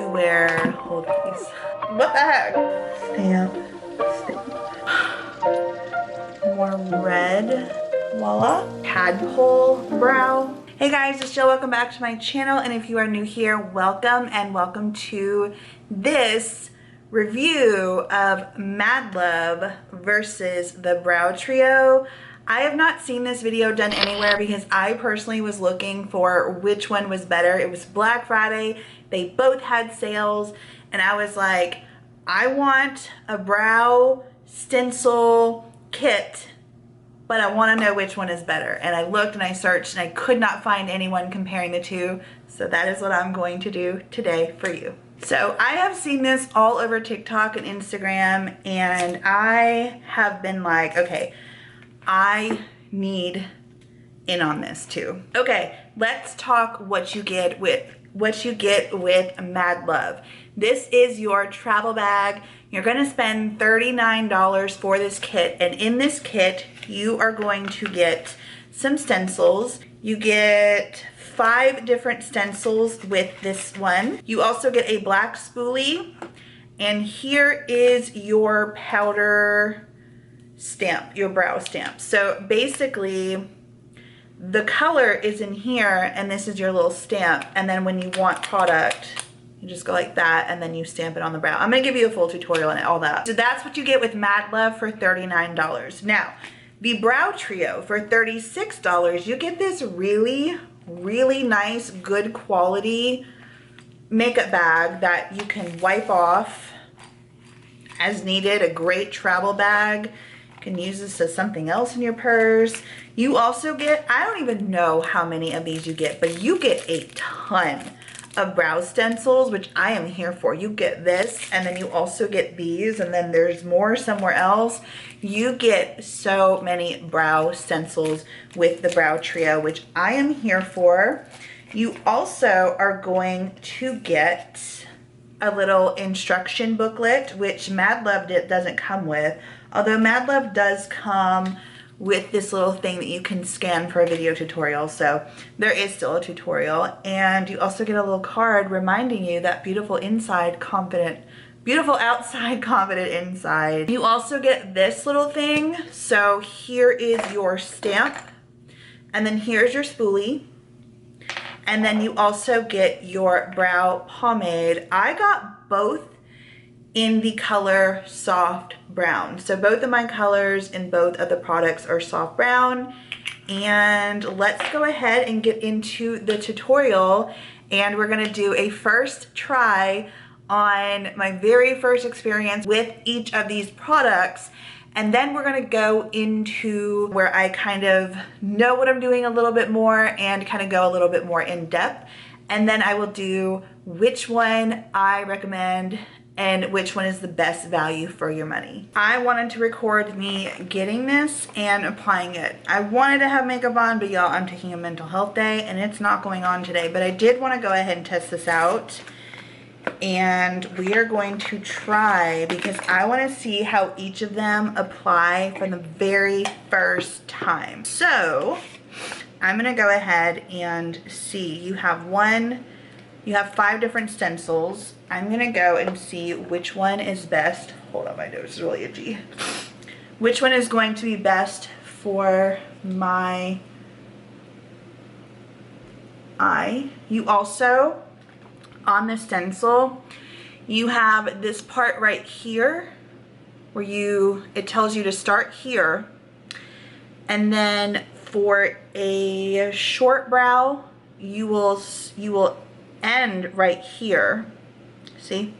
to wear, hold please. What the heck? Stamp. More red. Voila. Tadpole brow. Hey guys, it's Jill. Welcome back to my channel. And if you are new here, welcome and welcome to this review of Madluvv versus the Brow Trio. I have not seen this video done anywhere because I personally was looking for which one was better. It was Black Friday. They both had sales and I was like, I want a brow stencil kit, but I want to know which one is better. And I looked and I searched and I could not find anyone comparing the two. So that is what I'm going to do today for you. So I have seen this all over TikTok and Instagram and I have been like, okay, I need in on this too. Okay, let's talk what you get with Madluvv. This is your travel bag. You're gonna spend $39 for this kit, and in this kit you are going to get some stencils. You get 5 different stencils with this one. You also get a black spoolie, and here is your powder stamp, your brow stamp. So basically the color is in here and this is your little stamp, and then when you want product you just go like that and then you stamp it on the brow. I'm gonna give you a full tutorial on all that. So that's what you get with Madluvv for $39. Now the Brow Trio for $36, you get this really nice, good quality makeup bag that you can wipe off as needed. A great travel bag. You can use this as something else in your purse. You also get, I don't even know how many of these you get, but you get a ton of brow stencils, which I am here for. You get this, and then you also get these, and then there's more somewhere else. You get so many brow stencils with the Brow Trio, which I am here for. You also are going to get a little instruction booklet, which Madluvv doesn't come with, although Madluvv does come with this little thing that you can scan for a video tutorial, so there is still a tutorial. And you also get a little card reminding you that beautiful inside, confident, beautiful outside, confident inside. You also get this little thing. So here is your stamp, and then here's your spoolie, and then you also get your brow pomade. I got both in the color soft brown. So both of my colors in both of the products are soft brown. And let's go ahead and get into the tutorial, and we're gonna do a first try on my very first experience with each of these products. And then we're gonna go into where I kind of know what I'm doing a little bit more and kind of go a little bit more in depth. And then I will do which one I recommend and which one is the best value for your money. I wanted to record me getting this and applying it. I wanted to have makeup on, but y'all, I'm taking a mental health day and it's not going on today, but I did want to go ahead and test this out. And we are going to try, because I want to see how each of them apply from the very first time. So I'm gonna go ahead and see. You have 5 different stencils. I'm gonna go and see which one is best. Hold on, my nose is really itchy. Which one is going to be best for my eye. You also, on the stencil, you have this part right here where it tells you to start here, and then for a short brow you will end right here, see?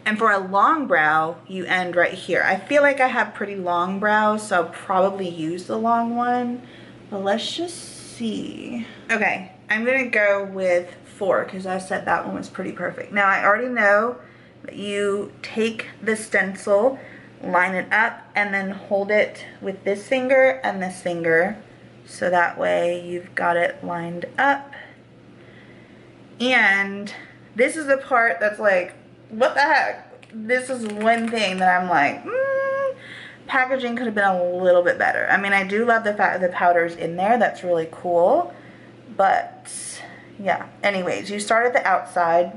And for a long brow you end right here. I feel like I have pretty long brows, so I'll probably use the long one, but let's just see. Okay, I'm gonna go with 4 because I said that one was pretty perfect. Now I already know that you take the stencil, line it up, and then hold it with this finger and this finger, so that way you've got it lined up. And this is the part that's like, what the heck? This is one thing that I'm like, packaging could have been a little bit better. I mean, I do love the fact that the powder's in there. That's really cool. But yeah, anyways, you start at the outside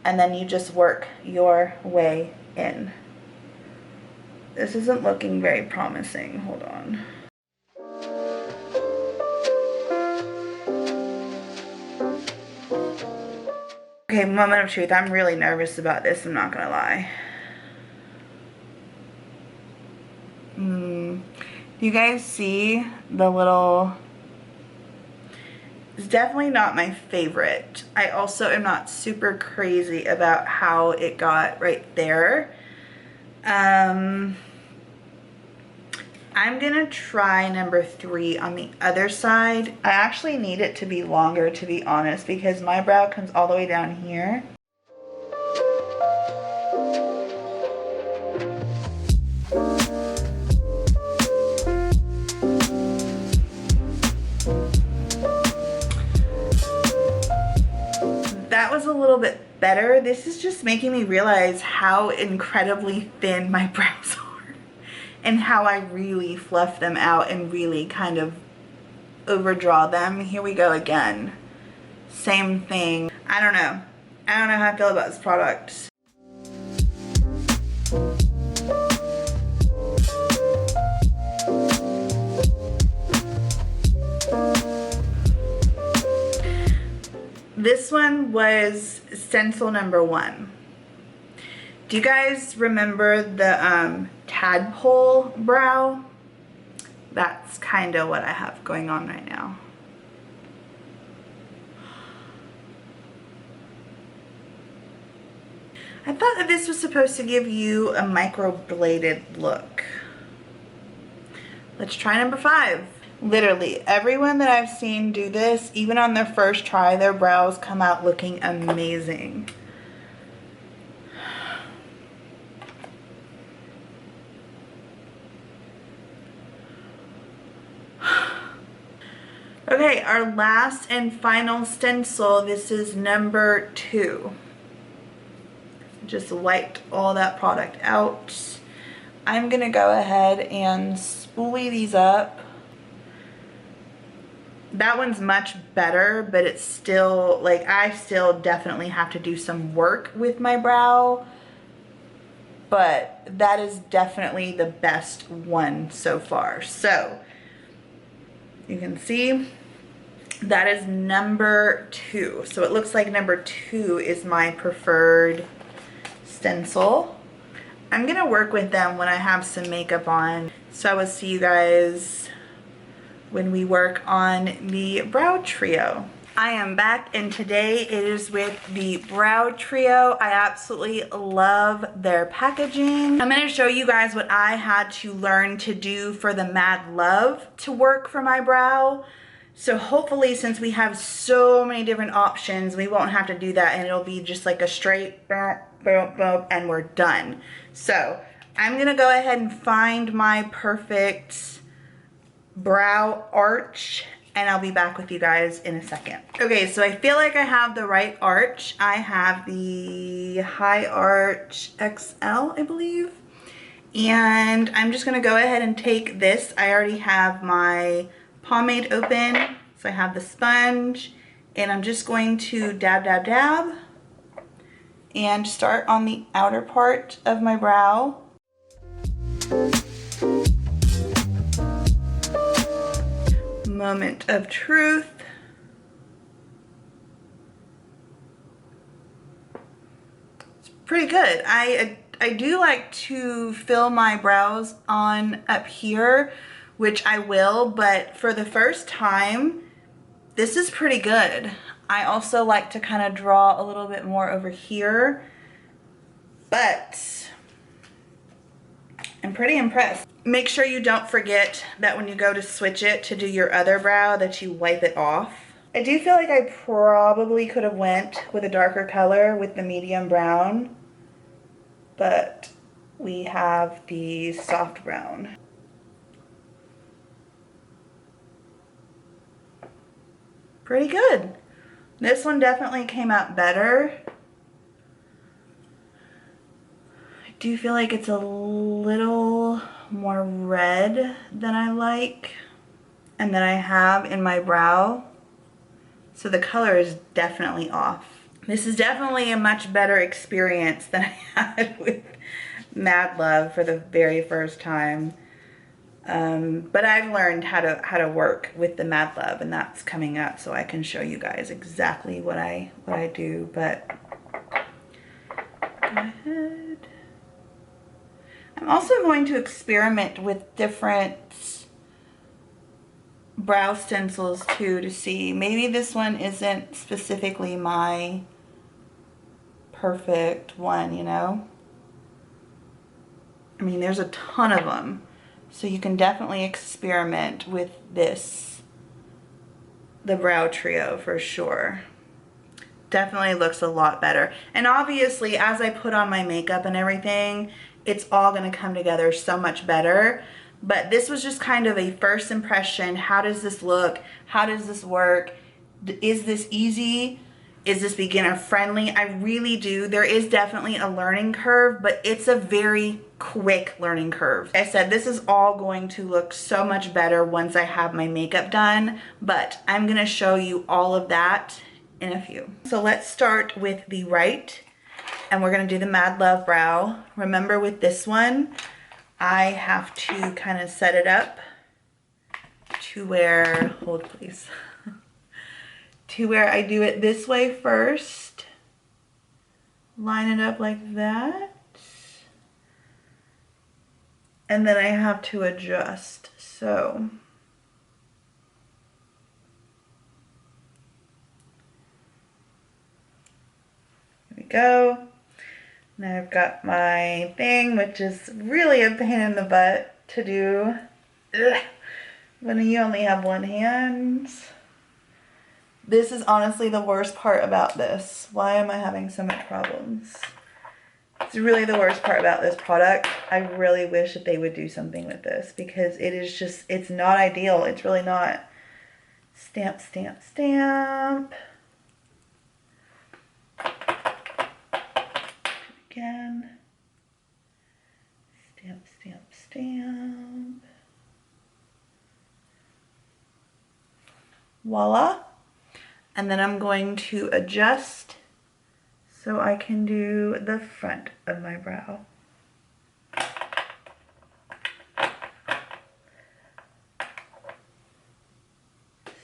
and then you just work your way in. This isn't looking very promising. Hold on. Okay, moment of truth. I'm really nervous about this, I'm not gonna lie. You guys see the little... It's definitely not my favorite. I also am not super crazy about how it got right there. I'm gonna try number 3 on the other side. I actually need it to be longer, to be honest, because my brow comes all the way down here. That was a little bit better. This is just making me realize how incredibly thin my brows are and how I really fluff them out and really kind of overdraw them. Here we go again. Same thing. I don't know. I don't know how I feel about this product. This one was stencil number 1. Do you guys remember the tadpole brow? That's kind of what I have going on right now. I thought that this was supposed to give you a microbladed look. Let's try number 5. Literally, everyone that I've seen do this, even on their first try, their brows come out looking amazing. Okay, our last and final stencil. This is number 2. Just wiped all that product out. I'm gonna go ahead and spoolie these up. That one's much better, but it's still, like, I still definitely have to do some work with my brow. But that is definitely the best one so far. So, you can see that is number 2. So it looks like number 2 is my preferred stencil. I'm gonna work with them when I have some makeup on. So I will see you guys when we work on the brow trio. I am back, and today it is with the brow trio. I absolutely love their packaging. I'm going to show you guys what I had to learn to do for the Madluvv to work for my brow. So hopefully, since we have so many different options, we won't have to do that, and it'll be just like a straight boom, boom, boom, and we're done. So I'm going to go ahead and find my perfect brow arch, and I'll be back with you guys in a second. Okay, so I feel like I have the right arch. I have the High Arch XL, I believe. And I'm just gonna go ahead and take this. I already have my pomade open, so I have the sponge, and I'm just going to dab, dab, dab, and start on the outer part of my brow. Moment of truth. It's pretty good. I do like to fill my brows on up here, which I will, but for the first time, this is pretty good. I also like to kind of draw a little bit more over here, but I'm pretty impressed. Make sure you don't forget that when you go to switch it to do your other brow that you wipe it off. I do feel like I probably could have went with a darker color with the medium brown, but we have the soft brown. Pretty good. This one definitely came out better. I do feel like it's a little more red than I like and that I have in my brow. So the color is definitely off. This is definitely a much better experience than I had with Madluvv for the very first time. But I've learned how to work with the Madluvv, and that's coming up, so I can show you guys exactly what I do. But go ahead. I'm also going to experiment with different brow stencils too, to see maybe this one isn't specifically my perfect one, you know. I mean, there's a ton of them. So you can definitely experiment with this, the brow trio, for sure. Definitely looks a lot better. And obviously, as I put on my makeup and everything, it's all gonna come together so much better. But this was just kind of a first impression. How does this look? How does this work? Is this easy? Is this beginner friendly? I really do. There is definitely a learning curve, but it's a very quick learning curve. Like I said, this is all going to look so much better once I have my makeup done, but I'm gonna show you all of that in a few. So let's start with the right, and we're gonna do the Madluvv brow. Remember, with this one, I have to kind of set it up to where, hold please, to where I do it this way first. Line it up like that. And then I have to adjust, so. Here we go. Now I've got my thing, which is really a pain in the butt to do. Ugh. When you only have one hand. This is honestly the worst part about this. Why am I having so much problems? It's really the worst part about this product. I really wish that they would do something with this, because it is just, it's not ideal. It's really not. Stamp, stamp, stamp. Again. Stamp, stamp, stamp. Voila. And then I'm going to adjust so I can do the front of my brow.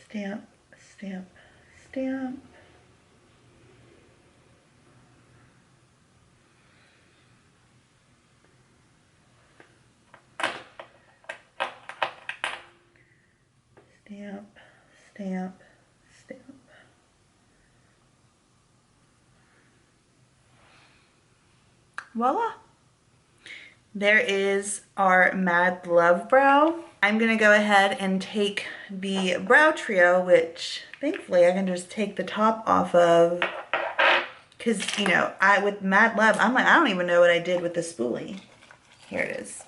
Stamp, stamp, stamp. Stamp, stamp, stamp. Voila. There is our Madluvv brow. I'm gonna go ahead and take the brow trio, which thankfully I can just take the top off of, because, you know, with Madluvv, I'm like, I don't even know what I did with the spoolie. Here it is.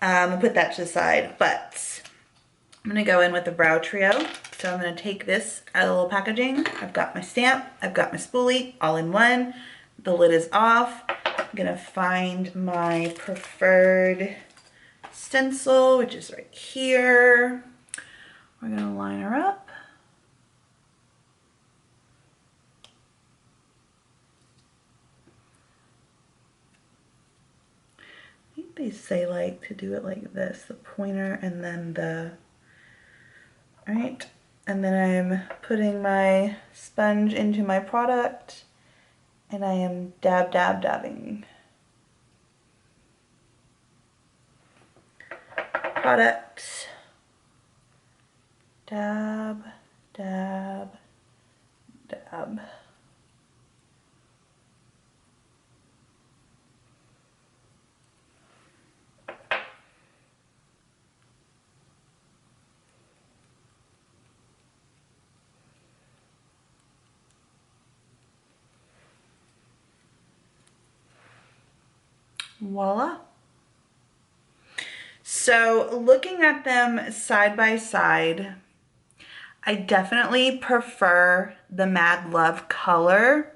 I'll put that to the side, but I'm gonna go in with the brow trio. So I'm gonna take this out of the little packaging. I've got my stamp, I've got my spoolie, all in one. The lid is off. I'm gonna find my preferred stencil, which is right here. We're gonna line her up. I think they say like to do it like this, the pointer and then the, all right. And then I'm putting my sponge into my product, and I am dab, dab, dabbing. Product. Dab, dab, dab. Voila. So looking at them side by side, I definitely prefer the Madluvv color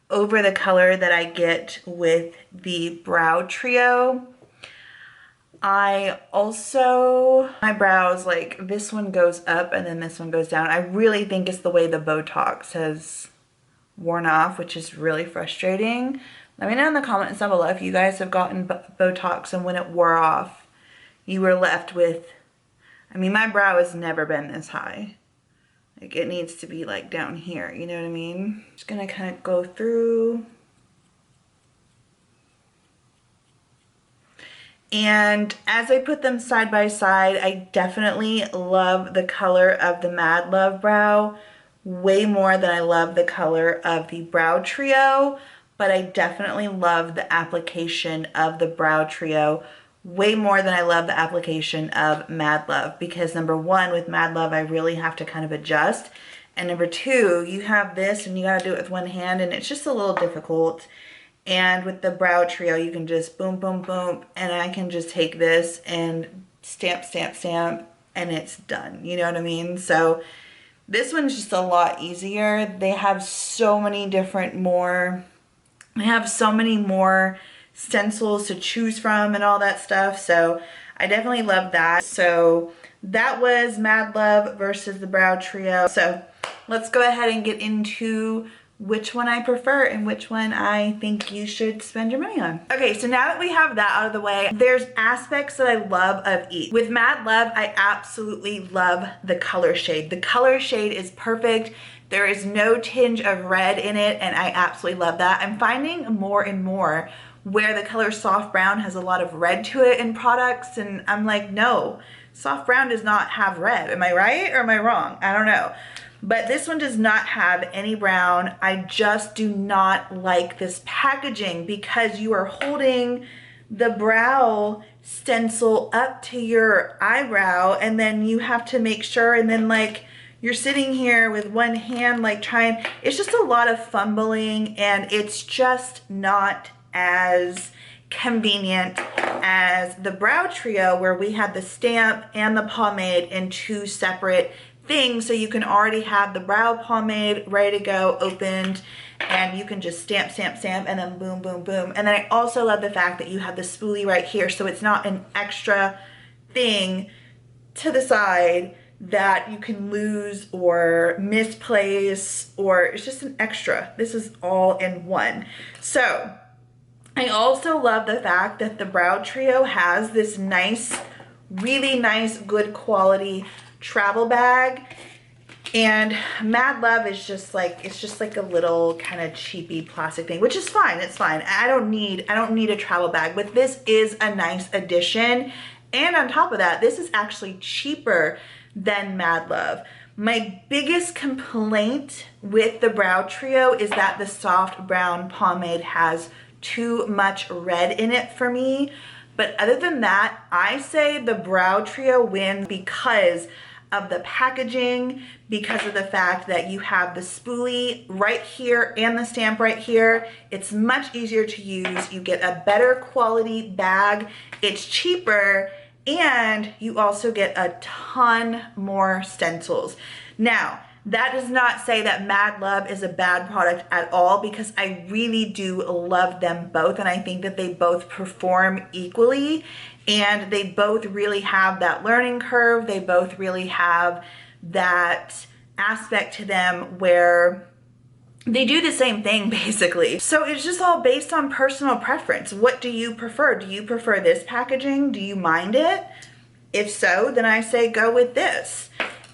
over the color that I get with the brow trio. I also, my brows, like this one goes up and then this one goes down. I really think it's the way the Botox has worn off, which is really frustrating. Let me know in the comments down below if you guys have gotten Botox and when it wore off, you were left with, I mean, my brow has never been this high. Like, it needs to be like down here, you know what I mean? Just gonna kind of go through. And as I put them side by side, I definitely love the color of the Madluvv brow way more than I love the color of the Brow Trio, but I definitely love the application of the Brow Trio way more than I love the application of Madluvv, because number one, with Madluvv, I really have to kind of adjust. And number two, you have this and you gotta do it with one hand and it's just a little difficult. And with the Brow Trio, you can just boom, boom, boom, and I can just take this and stamp, stamp, stamp, and it's done. You know what I mean? So this one's just a lot easier. They have so many more stencils to choose from and all that stuff. So I definitely love that. So that was Madluvv versus the Brow Trio. So let's go ahead and get into which one I prefer and which one I think you should spend your money on. Okay, so now that we have that out of the way, there's aspects that I love of each. With Madluvv, I absolutely love the color shade. The color shade is perfect. There is no tinge of red in it, and I absolutely love that. I'm finding more and more where the color soft brown has a lot of red to it in products, and I'm like, no, soft brown does not have red. Am I right or am I wrong? I don't know. But this one does not have any brown. I just do not like this packaging because you are holding the brow stencil up to your eyebrow and then you have to make sure, and then like you're sitting here with one hand like trying, it's just a lot of fumbling and it's just not as convenient as the Brow Trio, where we had the stamp and the pomade in two separate things, so you can already have the brow pomade ready to go, opened, and you can just stamp, stamp, stamp, and then boom, boom, boom. And then I also love the fact that you have the spoolie right here, so it's not an extra thing to the side that you can lose or misplace, or it's just an extra. This is all in one. So I also love the fact that the Brow Trio has this nice, really nice, good quality travel bag, and Madluvv is just like, it's just like a little kind of cheapy plastic thing, which is fine. It's fine. I don't need a travel bag, but this is a nice addition. And on top of that, this is actually cheaper than Madluvv. My biggest complaint with the Brow Trio is that the soft brown pomade has too much red in it for me. But other than that, I say the Brow Trio wins because of the packaging, because of the fact that you have the spoolie right here and the stamp right here. It's much easier to use. You get a better quality bag. It's cheaper, and you also get a ton more stencils. Now, that does not say that Madluvv is a bad product at all, because I really do love them both, and I think that they both perform equally, and they both really have that learning curve. They both really have that aspect to them where they do the same thing basically. So it's just all based on personal preference. What do you prefer? Do you prefer this packaging? Do you mind it? If so, then I say go with this.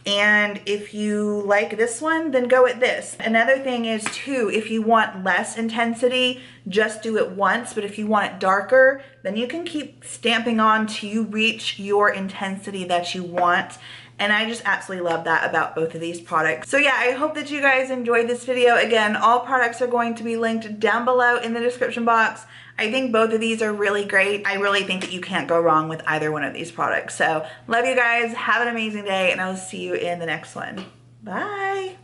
And if you like this one, then go with this. Another thing is too, if you want less intensity, just do it once. But if you want it darker, then you can keep stamping on till you reach your intensity that you want. And I just absolutely love that about both of these products. So yeah, I hope that you guys enjoyed this video. Again, all products are going to be linked down below in the description box. I think both of these are really great. I really think that you can't go wrong with either one of these products. So love you guys, have an amazing day, and I will see you in the next one. Bye.